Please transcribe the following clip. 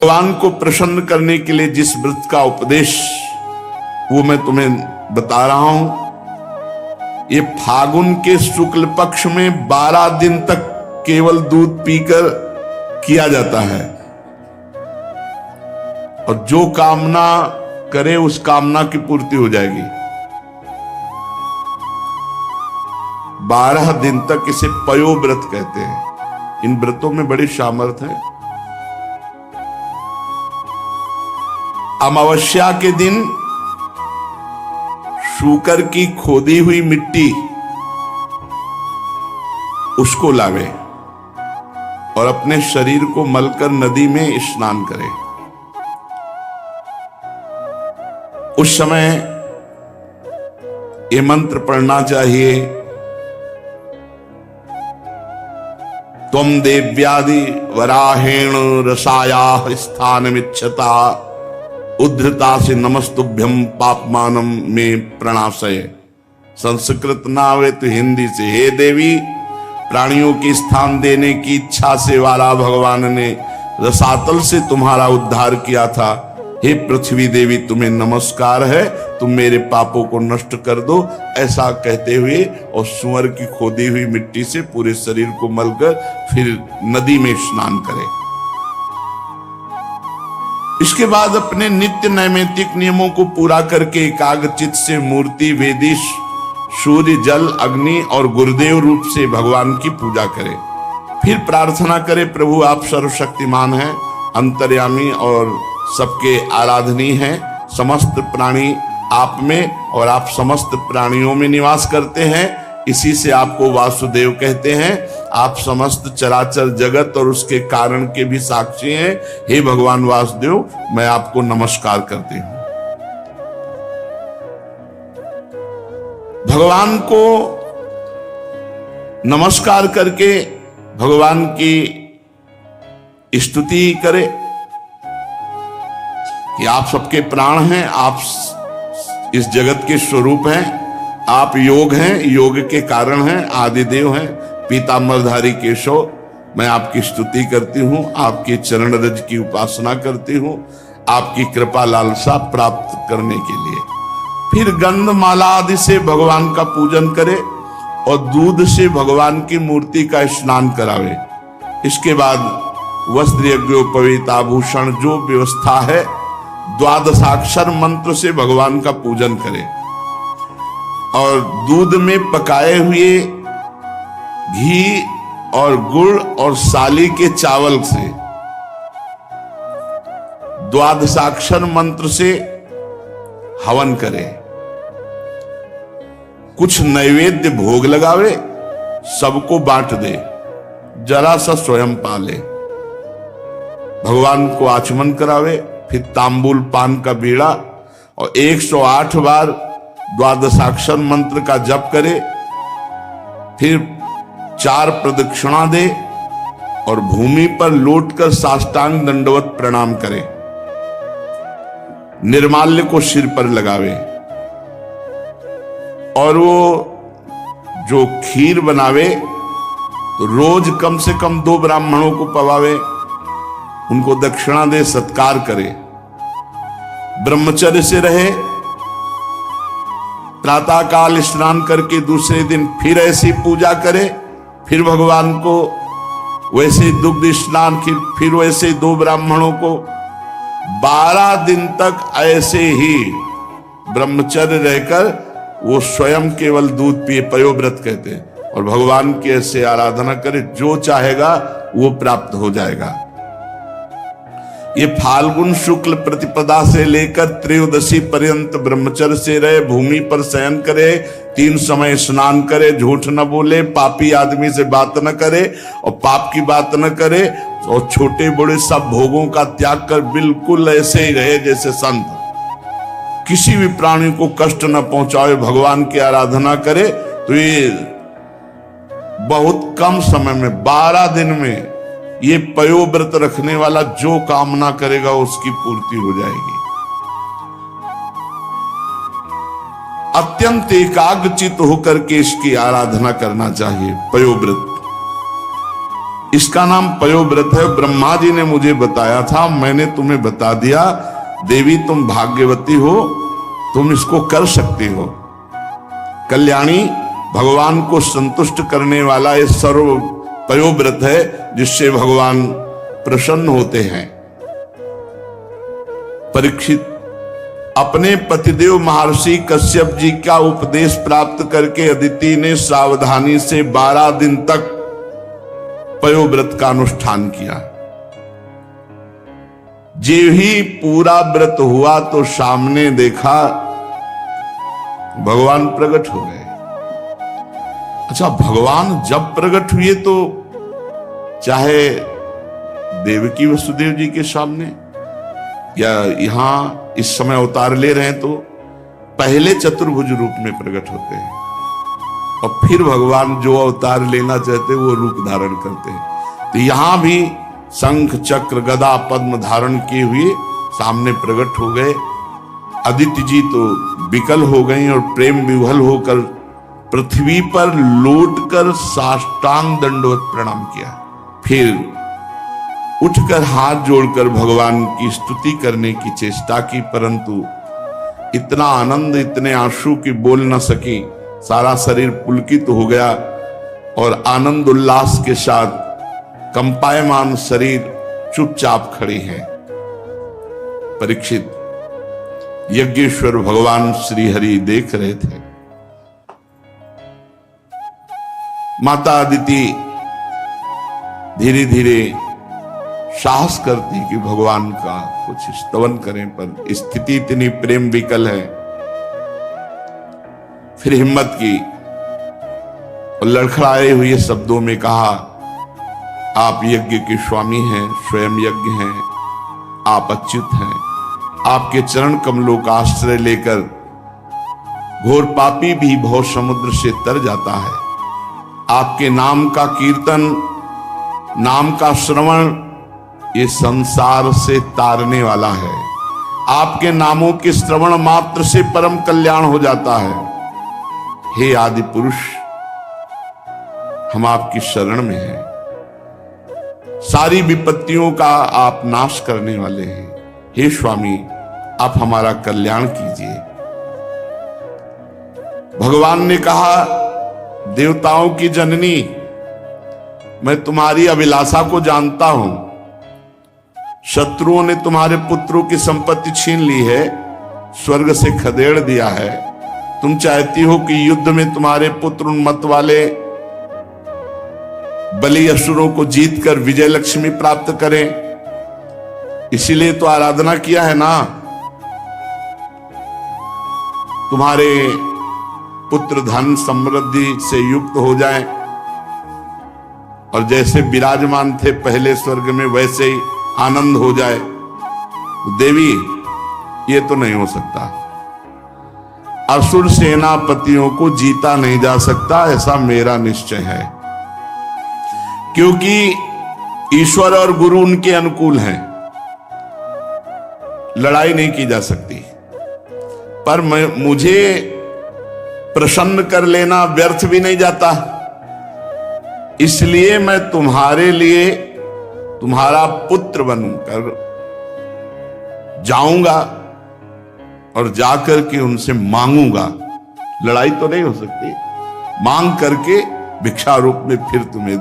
भगवान को प्रसन्न करने के लिए जिस व्रत का उपदेश वो मैं तुम्हें बता रहा हूं। ये फागुन के शुक्ल पक्ष में 12 दिन तक केवल दूध पीकर किया जाता है, और जो कामना करे उस कामना की पूर्ति हो जाएगी। 12 दिन तक इसे पयोव्रत कहते हैं। इन व्रतों में बड़ी सामर्थ्य है। अमावस्या के दिन शूकर की खोदी हुई मिट्टी उसको लावे और अपने शरीर को मलकर नदी में स्नान करे। उस समय ये मंत्र पढ़ना चाहिए। त्वं देव्यादि वराहेण रसायाः स्थानमिच्छता उद्धृता से नमस्तुभ्यम पापमानम में प्रणाशय। संस्कृत ना आवे तो हिंदी से, हे देवी, प्राणियों की स्थान देने की इच्छा से वाला भगवान ने रसातल से तुम्हारा उद्धार किया था। हे पृथ्वी देवी, तुम्हें नमस्कार है, तुम मेरे पापों को नष्ट कर दो। ऐसा कहते हुए और सुअर की खोदी हुई मिट्टी से पूरे शरीर को मलकर फिर नदी में स्नान करें। इसके बाद अपने नित्य नैमित्तिक नियमों को पूरा करके एकाग्रचित से मूर्ति, वेदी, सूर्य, जल, अग्नि और गुरुदेव रूप से भगवान की पूजा करें। फिर प्रार्थना करें, प्रभु आप सर्वशक्तिमान हैं, अंतर्यामी और सबके आराधनीय हैं। समस्त प्राणी आप में और आप समस्त प्राणियों में निवास करते हैं, इसी से आपको वासुदेव कहते हैं। आप समस्त चराचर जगत और उसके कारण के भी साक्षी हैं। हे भगवान वासुदेव, मैं आपको नमस्कार करती हूं। भगवान को नमस्कार करके भगवान की स्तुति करें कि आप सबके प्राण हैं, आप इस जगत के स्वरूप हैं, आप योग हैं, योग के कारण हैं, आदिदेव हैं, पीतांबरधारी केशव। मैं आपकी स्तुति करती हूं, आपके चरण रज की उपासना करती हूं, आपकी कृपा लालसा प्राप्त करने के लिए। फिर गंधमाला आदि से भगवान का पूजन करे और दूध से भगवान की मूर्ति का स्नान करावे। इसके बाद वस्त्र, यज्ञोपवीत, आभूषण, जो व्यवस्था है, द्वादशाक्षर मंत्र से भगवान का पूजन करें और दूध में पकाए हुए घी और गुड़ और साली के चावल से द्वादशाक्षर मंत्र से हवन करे। कुछ नैवेद्य भोग लगावे, सबको बांट दे, जरा सा स्वयं पाले। भगवान को आचमन करावे, फिर तांबूल पान का बीड़ा और 108 बार द्वादशाक्षर मंत्र का जप करे। फिर 4 प्रदक्षिणा दे और भूमि पर लौटकर साष्टांग दंडवत प्रणाम करे। निर्माल्य को सिर पर लगावे और वो जो खीर बनावे तो रोज कम से कम 2 ब्राह्मणों को पवावे, उनको दक्षिणा दे, सत्कार करे। ब्रह्मचर्य से रहे, प्रातः काल स्नान करके दूसरे दिन फिर ऐसी पूजा करे, फिर भगवान को वैसे दुग्ध स्नान, फिर वैसे 2 ब्राह्मणों को। 12 दिन तक ऐसे ही ब्रह्मचर्य रहकर वो स्वयं केवल दूध पिए, पयोव्रत कहते हैं, और भगवान की ऐसे आराधना करे, जो चाहेगा वो प्राप्त हो जाएगा। ये फाल्गुन शुक्ल प्रतिपदा से लेकर त्रयोदशी पर्यंत ब्रह्मचर्य से रहे, भूमि पर शयन करे, 3 समय स्नान करे, झूठ न बोले, पापी आदमी से बात न करे और पाप की बात न करे, और छोटे बड़े सब भोगों का त्याग कर बिल्कुल ऐसे ही रहे जैसे संत। किसी भी प्राणी को कष्ट न पहुंचाए, भगवान की आराधना करे, तो ये बहुत कम समय में 12 दिन में ये पयोव्रत रखने वाला जो कामना करेगा उसकी पूर्ति हो जाएगी। अत्यंत एकाग्रचित होकर के इसकी आराधना करना चाहिए। पयोव्रत इसका नाम पयोव्रत है। ब्रह्मा जी ने मुझे बताया था, मैंने तुम्हें बता दिया। देवी तुम भाग्यवती हो, तुम इसको कर सकती हो। कल्याणी भगवान को संतुष्ट करने वाला ये सर्व पयोव्रत है, जिससे भगवान प्रसन्न होते हैं। परीक्षित अपने पतिदेव महर्षि कश्यप जी का उपदेश प्राप्त करके अदिति ने सावधानी से 12 दिन तक पयोव्रत का अनुष्ठान किया। जे ही पूरा व्रत हुआ तो सामने देखा भगवान प्रकट हो गए। अच्छा, भगवान जब प्रकट हुए तो चाहे देवकी वसुदेव जी के सामने या यहां इस समय अवतार ले रहे हैं, तो पहले चतुर्भुज रूप में प्रकट होते हैं और फिर भगवान जो अवतार लेना चाहते हैं वो रूप धारण करते हैं। तो यहां भी शंख चक्र गदा पद्म धारण किए हुए सामने प्रकट हो गए। अदिति जी तो विकल हो गई और प्रेम विह्वल होकर पृथ्वी पर लौटकर साष्टांग दंडवत प्रणाम किया। फिर उठकर हाथ जोड़कर भगवान की स्तुति करने की चेष्टा की, परंतु इतना आनंद, इतने आंसू की बोल न सकी। सारा शरीर पुलकित हो गया और आनंद उल्लास के साथ कंपायमान शरीर चुपचाप खड़ी है। परीक्षित, यज्ञेश्वर भगवान श्री हरि देख रहे थे। माता अदिति धीरे धीरे साहस करती कि भगवान का कुछ स्तवन करें, पर स्थिति इतनी प्रेम विकल है। फिर हिम्मत की और लड़खड़ाए हुए शब्दों में कहा, आप यज्ञ के स्वामी हैं, स्वयं यज्ञ हैं, आप अच्युत हैं। आपके चरण कमलों का आश्रय लेकर घोर पापी भी भव समुद्र से तर जाता है। आपके नाम का कीर्तन, नाम का श्रवण ये संसार से तारने वाला है। आपके नामों के श्रवण मात्र से परम कल्याण हो जाता है। हे आदि पुरुष, हम आपकी शरण में हैं। सारी विपत्तियों का आप नाश करने वाले हैं। हे स्वामी, आप हमारा कल्याण कीजिए। भगवान ने कहा, देवताओं की जननी, मैं तुम्हारी अभिलाषा को जानता हूं। शत्रुओं ने तुम्हारे पुत्रों की संपत्ति छीन ली है, स्वर्ग से खदेड़ दिया है। तुम चाहती हो कि युद्ध में तुम्हारे पुत्र उन मत वाले बलि असुरों को जीतकर विजय लक्ष्मी प्राप्त करें, इसीलिए तो आराधना किया है ना। तुम्हारे पुत्र धन समृद्धि से युक्त हो जाएं और जैसे विराजमान थे पहले स्वर्ग में वैसे ही आनंद हो जाए। तो देवी, ये तो नहीं हो सकता। असुर सेनापतियों को जीता नहीं जा सकता, ऐसा मेरा निश्चय है, क्योंकि ईश्वर और गुरु उनके अनुकूल हैं। लड़ाई नहीं की जा सकती, पर मुझे प्रसन्न कर लेना व्यर्थ भी नहीं जाता। इसलिए मैं तुम्हारे लिए तुम्हारा पुत्र बनकर जाऊंगा और जाकर के उनसे मांगूंगा। लड़ाई तो नहीं हो सकती, मांग करके भिक्षा रूप में फिर तुम्हें